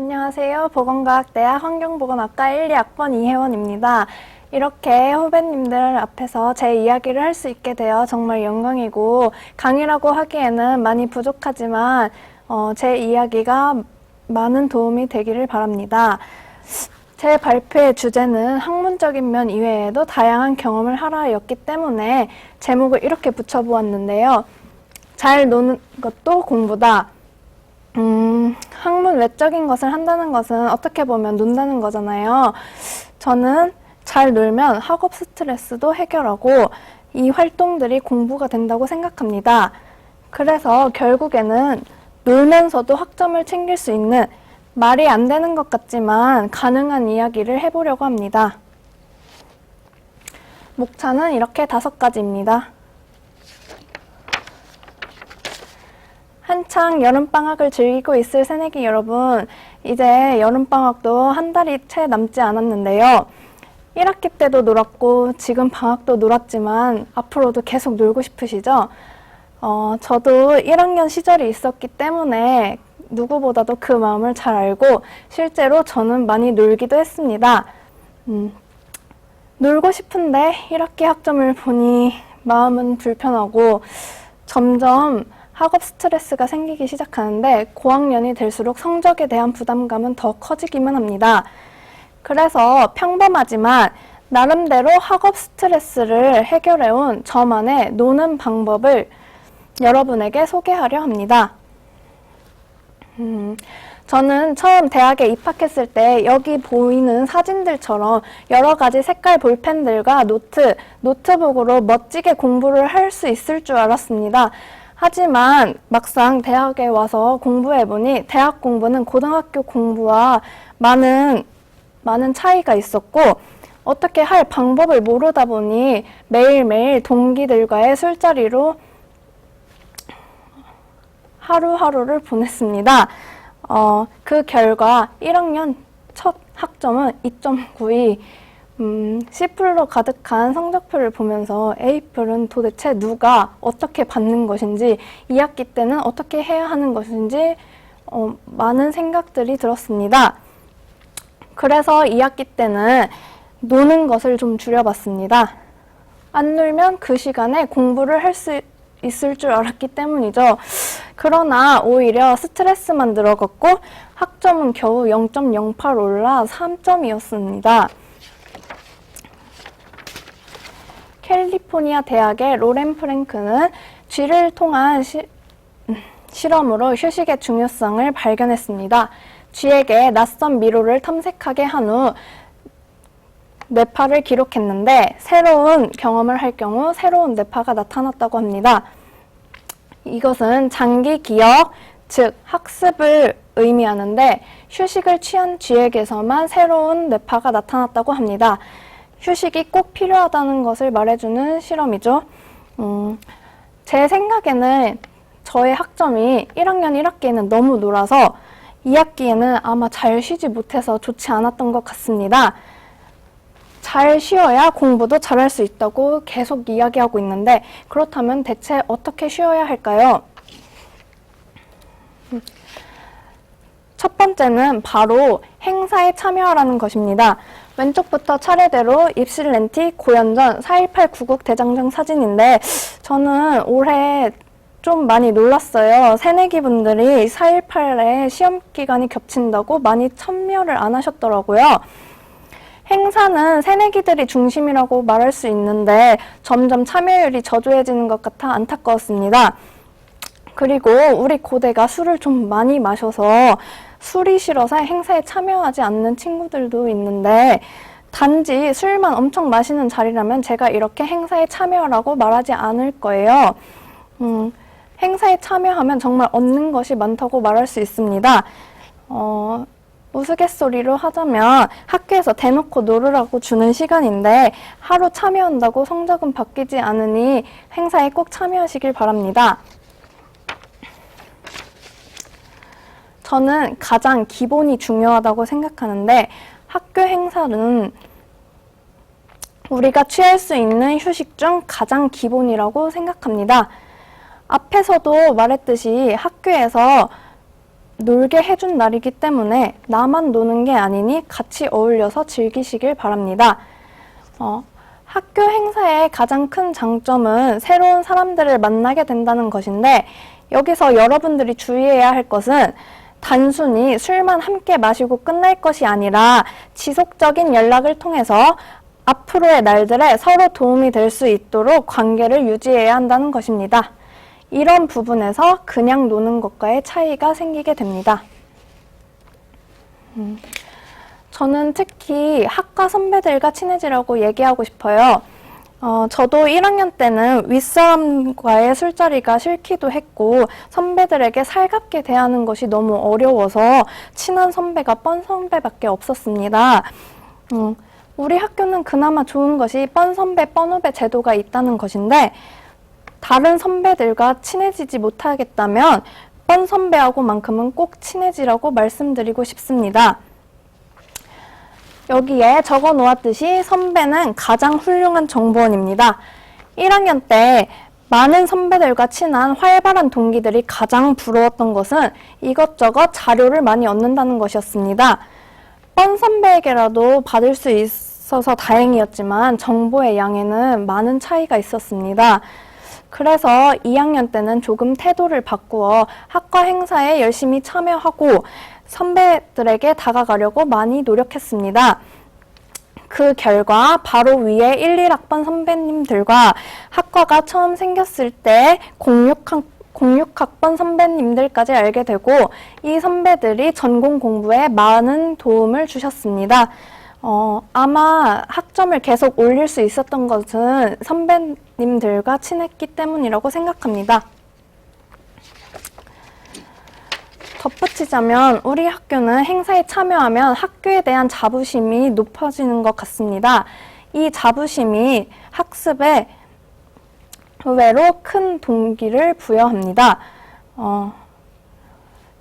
안녕하세요. 보건과학대학 환경보건학과 1, 2학번 이혜원입니다. 이렇게 후배님들 앞에서 제 이야기를 할 수 있게 되어 정말 영광이고, 강의라고 하기에는 많이 부족하지만 제 이야기가 많은 도움이 되기를 바랍니다. 제 발표의 주제는 학문적인 면 이외에도 다양한 경험을 하라였기 때문에 제목을 이렇게 붙여보았는데요. 잘 노는 것도 공부다. 학문 외적인 것을 한다는 것은 어떻게 보면 논다는 거잖아요. 저는 잘 놀면 학업 스트레스도 해결하고 이 활동들이 공부가 된다고 생각합니다. 그래서 결국에는 놀면서도 학점을 챙길 수 있는, 말이 안 되는 것 같지만 가능한 이야기를 해보려고 합니다. 목차는 이렇게 5가지입니다. 한창 여름방학을 즐기고 있을 새내기 여러분, 이제 여름방학도 한 달이 채 남지 않았는데요. 1학기 때도 놀았고 지금 방학도 놀았지만 앞으로도 계속 놀고 싶으시죠? 저도 1학년 시절이 있었기 때문에 누구보다도 그 마음을 잘 알고 실제로 저는 많이 놀기도 했습니다. 놀고 싶은데 1학기 학점을 보니 마음은 불편하고 점점 학업 스트레스가 생기기 시작하는데 고학년이 될수록 성적에 대한 부담감은 더 커지기만 합니다. 그래서 평범하지만 나름대로 학업 스트레스를 해결해온 저만의 노는 방법을 여러분에게 소개하려 합니다. 저는 처음 대학에 입학했을 때 여기 보이는 사진들처럼 여러 가지 색깔 볼펜들과 노트북으로 멋지게 공부를 할 수 있을 줄 알았습니다. 하지만 막상 대학에 와서 공부해보니 대학 공부는 고등학교 공부와 많은 차이가 있었고 어떻게 할 방법을 모르다 보니 매일매일 동기들과의 술자리로 하루하루를 보냈습니다. 그 결과 1학년 첫 학점은 2.92. C풀로 가득한 성적표를 보면서 A풀은 도대체 누가 어떻게 받는 것인지, 2학기 때는 어떻게 해야 하는 것인지 많은 생각들이 들었습니다. 그래서 2학기 때는 노는 것을 좀 줄여봤습니다. 안 놀면 그 시간에 공부를 할 수 있을 줄 알았기 때문이죠. 그러나 오히려 스트레스만 늘어갔고 학점은 겨우 0.08 올라 3점이었습니다. 캘리포니아 대학의 로렌 프랭크는 쥐를 통한 실험으로 휴식의 중요성을 발견했습니다. 쥐에게 낯선 미로를 탐색하게 한 후 뇌파를 기록했는데 새로운 경험을 할 경우 새로운 뇌파가 나타났다고 합니다. 이것은 장기 기억, 즉 학습을 의미하는데 휴식을 취한 쥐에게서만 새로운 뇌파가 나타났다고 합니다. 휴식이 꼭 필요하다는 것을 말해주는 실험이죠. 제 생각에는 저의 학점이 1학년 1학기에는 너무 놀아서 2학기에는 아마 잘 쉬지 못해서 좋지 않았던 것 같습니다. 잘 쉬어야 공부도 잘할 수 있다고 계속 이야기하고 있는데 그렇다면 대체 어떻게 쉬어야 할까요? 첫 번째는 바로 행사에 참여하라는 것입니다. 왼쪽부터 차례대로 입실렌티, 고연전, 4.18 구국 대장정 사진인데 저는 올해 좀 많이 놀랐어요. 새내기 분들이 4.18에 시험 기간이 겹친다고 많이 참여를 안 하셨더라고요. 행사는 새내기들이 중심이라고 말할 수 있는데 점점 참여율이 저조해지는 것 같아 안타까웠습니다. 그리고 우리 고대가 술을 좀 많이 마셔서 술이 싫어서 행사에 참여하지 않는 친구들도 있는데 단지 술만 엄청 마시는 자리라면 제가 이렇게 행사에 참여하라고 말하지 않을 거예요. 행사에 참여하면 정말 얻는 것이 많다고 말할 수 있습니다. 우스갯소리로 하자면 학교에서 대놓고 놀으라고 주는 시간인데 하루 참여한다고 성적은 바뀌지 않으니 행사에 꼭 참여하시길 바랍니다. 저는 가장 기본이 중요하다고 생각하는데 학교 행사는 우리가 취할 수 있는 휴식 중 가장 기본이라고 생각합니다. 앞에서도 말했듯이 학교에서 놀게 해준 날이기 때문에 나만 노는 게 아니니 같이 어울려서 즐기시길 바랍니다. 학교 행사의 가장 큰 장점은 새로운 사람들을 만나게 된다는 것인데, 여기서 여러분들이 주의해야 할 것은 단순히 술만 함께 마시고 끝날 것이 아니라 지속적인 연락을 통해서 앞으로의 날들에 서로 도움이 될 수 있도록 관계를 유지해야 한다는 것입니다. 이런 부분에서 그냥 노는 것과의 차이가 생기게 됩니다. 저는 특히 학과 선배들과 친해지라고 얘기하고 싶어요. 저도 1학년 때는 윗사람과의 술자리가 싫기도 했고 선배들에게 살갑게 대하는 것이 너무 어려워서 친한 선배가 뻔 선배밖에 없었습니다. 우리 학교는 그나마 좋은 것이 뻔 선배, 뻔 후배 제도가 있다는 것인데, 다른 선배들과 친해지지 못하겠다면 뻔 선배하고만큼은 꼭 친해지라고 말씀드리고 싶습니다. 여기에 적어 놓았듯이 선배는 가장 훌륭한 정보원입니다. 1학년 때 많은 선배들과 친한 활발한 동기들이 가장 부러웠던 것은 이것저것 자료를 많이 얻는다는 것이었습니다. 뻔 선배에게라도 받을 수 있어서 다행이었지만 정보의 양에는 많은 차이가 있었습니다. 그래서 2학년 때는 조금 태도를 바꾸어 학과 행사에 열심히 참여하고 선배들에게 다가가려고 많이 노력했습니다. 그 결과 바로 위에 1, 1학번 선배님들과 학과가 처음 생겼을 때 06학번 선배님들까지 알게 되고, 이 선배들이 전공 공부에 많은 도움을 주셨습니다. 아마 학점을 계속 올릴 수 있었던 것은 선배님들과 친했기 때문이라고 생각합니다. 덧붙이자면 우리 학교는 행사에 참여하면 학교에 대한 자부심이 높아지는 것 같습니다. 이 자부심이 학습에 의외로 큰 동기를 부여합니다.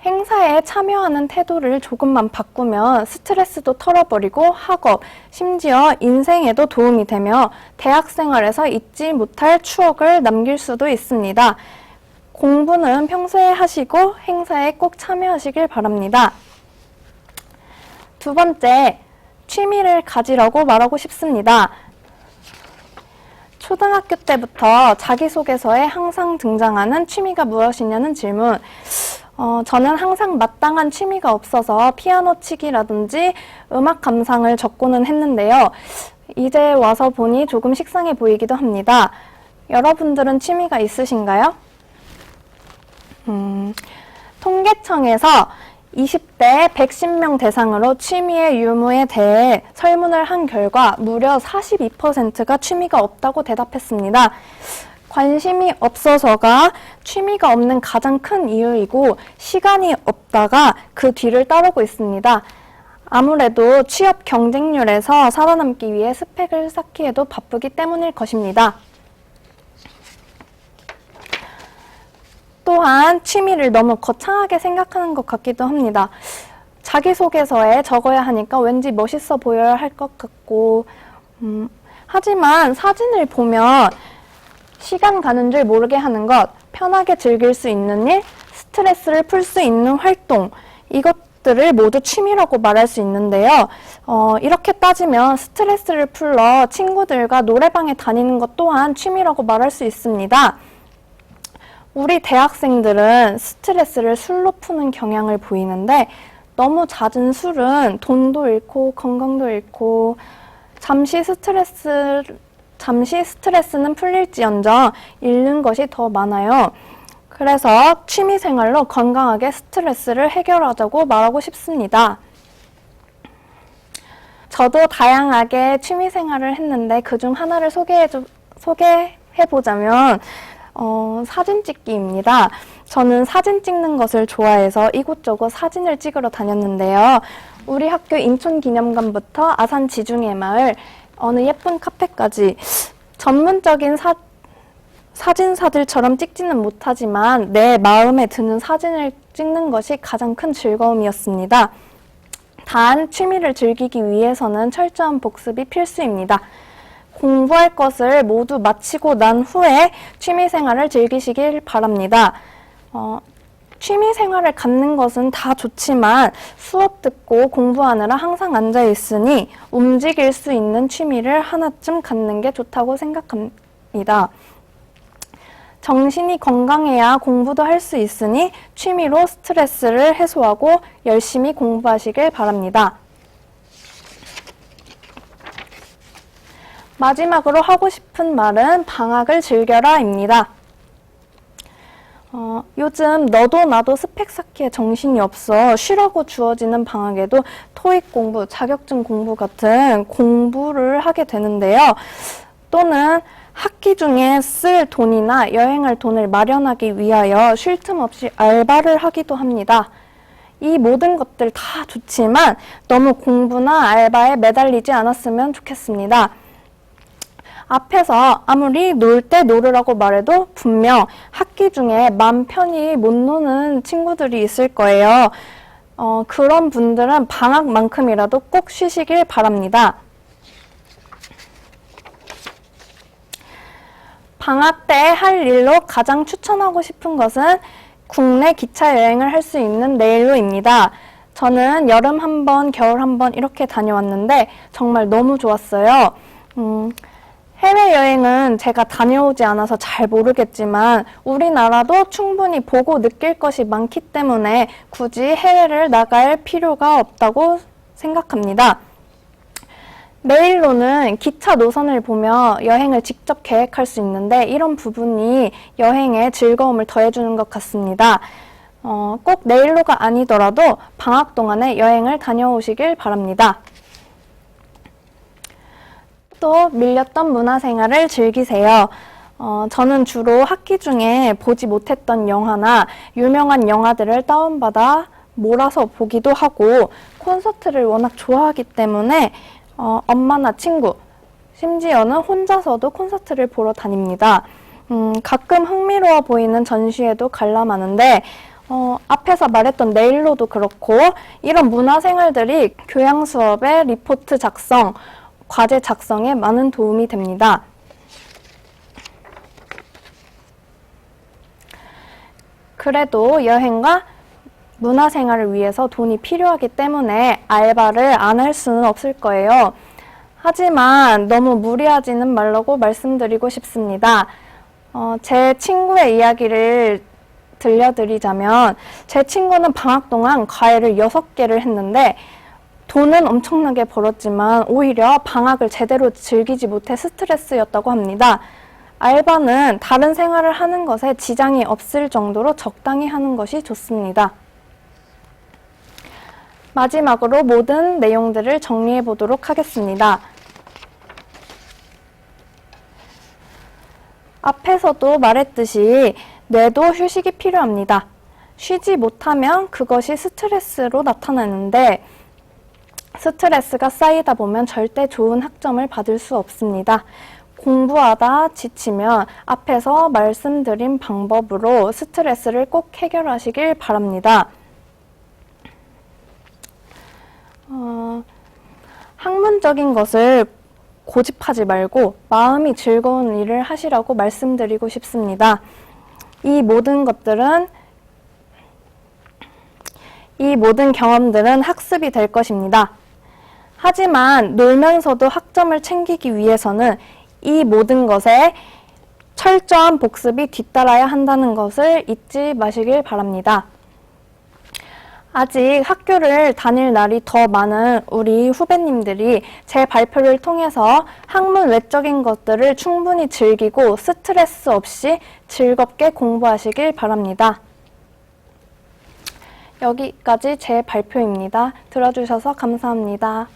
행사에 참여하는 태도를 조금만 바꾸면 스트레스도 털어버리고 학업, 심지어 인생에도 도움이 되며 대학생활에서 잊지 못할 추억을 남길 수도 있습니다. 공부는 평소에 하시고 행사에 꼭 참여하시길 바랍니다. 두 번째, 취미를 가지라고 말하고 싶습니다. 초등학교 때부터 자기소개서에 항상 등장하는 취미가 무엇이냐는 질문. 저는 항상 마땅한 취미가 없어서 피아노 치기라든지 음악 감상을 적고는 했는데요. 이제 와서 보니 조금 식상해 보이기도 합니다. 여러분들은 취미가 있으신가요? 통계청에서 20대 110명 대상으로 취미의 유무에 대해 설문을 한 결과 무려 42%가 취미가 없다고 대답했습니다. 관심이 없어서가 취미가 없는 가장 큰 이유이고, 시간이 없다가 그 뒤를 따르고 있습니다. 아무래도 취업 경쟁률에서 살아남기 위해 스펙을 쌓기에도 바쁘기 때문일 것입니다. 또한 취미를 너무 거창하게 생각하는 것 같기도 합니다. 자기소개서에 적어야 하니까 왠지 멋있어 보여야 할 것 같고, 하지만 사진을 보면 시간 가는 줄 모르게 하는 것, 편하게 즐길 수 있는 일, 스트레스를 풀 수 있는 활동, 이것들을 모두 취미라고 말할 수 있는데요. 이렇게 따지면 스트레스를 풀러 친구들과 노래방에 다니는 것 또한 취미라고 말할 수 있습니다. 우리 대학생들은 스트레스를 술로 푸는 경향을 보이는데, 너무 잦은 술은 돈도 잃고 건강도 잃고 잠시 스트레스는 풀릴지언정 잃는 것이 더 많아요. 그래서 취미생활로 건강하게 스트레스를 해결하자고 말하고 싶습니다. 저도 다양하게 취미생활을 했는데 그중 하나를 소개해보자면 사진 찍기입니다. 저는 사진 찍는 것을 좋아해서 이곳저곳 사진을 찍으러 다녔는데요. 우리 학교 인천기념관부터 아산 지중해 마을, 어느 예쁜 카페까지 전문적인 사진사들처럼 찍지는 못하지만 내 마음에 드는 사진을 찍는 것이 가장 큰 즐거움이었습니다. 단, 취미를 즐기기 위해서는 철저한 복습이 필수입니다. 공부할 것을 모두 마치고 난 후에 취미생활을 즐기시길 바랍니다. 취미 생활을 갖는 것은 다 좋지만 수업 듣고 공부하느라 항상 앉아 있으니 움직일 수 있는 취미를 하나쯤 갖는 게 좋다고 생각합니다. 정신이 건강해야 공부도 할 수 있으니 취미로 스트레스를 해소하고 열심히 공부하시길 바랍니다. 마지막으로 하고 싶은 말은 방학을 즐겨라입니다. 요즘 너도 나도 스펙 쌓기에 정신이 없어 쉬라고 주어지는 방학에도 토익 공부, 자격증 공부 같은 공부를 하게 되는데요. 또는 학기 중에 쓸 돈이나 여행할 돈을 마련하기 위하여 쉴 틈 없이 알바를 하기도 합니다. 이 모든 것들 다 좋지만 너무 공부나 알바에 매달리지 않았으면 좋겠습니다. 앞에서 아무리 놀 때 놀으라고 말해도 분명 학기 중에 맘 편히 못 노는 친구들이 있을 거예요. 그런 분들은 방학만큼이라도 꼭 쉬시길 바랍니다. 방학 때 할 일로 가장 추천하고 싶은 것은 국내 기차 여행을 할 수 있는 내일로입니다. 저는 여름 한 번, 겨울 한 번 이렇게 다녀왔는데 정말 너무 좋았어요. 해외여행은 제가 다녀오지 않아서 잘 모르겠지만 우리나라도 충분히 보고 느낄 것이 많기 때문에 굳이 해외를 나갈 필요가 없다고 생각합니다. 내일로는 기차 노선을 보며 여행을 직접 계획할 수 있는데 이런 부분이 여행에 즐거움을 더해주는 것 같습니다. 꼭 내일로가 아니더라도 방학 동안에 여행을 다녀오시길 바랍니다. 또 밀렸던 문화생활을 즐기세요. 저는 주로 학기 중에 보지 못했던 영화나 유명한 영화들을 다운받아 몰아서 보기도 하고 콘서트를 워낙 좋아하기 때문에 엄마나 친구, 심지어는 혼자서도 콘서트를 보러 다닙니다. 가끔 흥미로워 보이는 전시회도 관람하는데 앞에서 말했던 네일로도 그렇고 이런 문화생활들이 교양 수업의 리포트 작성, 과제 작성에 많은 도움이 됩니다. 그래도 여행과 문화생활을 위해서 돈이 필요하기 때문에 알바를 안 할 수는 없을 거예요. 하지만 너무 무리하지는 말라고 말씀드리고 싶습니다. 제 친구의 이야기를 들려드리자면 제 친구는 방학 동안 과외를 6개를 했는데 돈은 엄청나게 벌었지만 오히려 방학을 제대로 즐기지 못해 스트레스였다고 합니다. 알바는 다른 생활을 하는 것에 지장이 없을 정도로 적당히 하는 것이 좋습니다. 마지막으로 모든 내용들을 정리해 보도록 하겠습니다. 앞에서도 말했듯이 뇌도 휴식이 필요합니다. 쉬지 못하면 그것이 스트레스로 나타나는데 스트레스가 쌓이다 보면 절대 좋은 학점을 받을 수 없습니다. 공부하다 지치면 앞에서 말씀드린 방법으로 스트레스를 꼭 해결하시길 바랍니다. 학문적인 것을 고집하지 말고 마음이 즐거운 일을 하시라고 말씀드리고 싶습니다. 이 모든 경험들은 학습이 될 것입니다. 하지만 놀면서도 학점을 챙기기 위해서는 이 모든 것에 철저한 복습이 뒤따라야 한다는 것을 잊지 마시길 바랍니다. 아직 학교를 다닐 날이 더 많은 우리 후배님들이 제 발표를 통해서 학문 외적인 것들을 충분히 즐기고 스트레스 없이 즐겁게 공부하시길 바랍니다. 여기까지 제 발표입니다. 들어주셔서 감사합니다.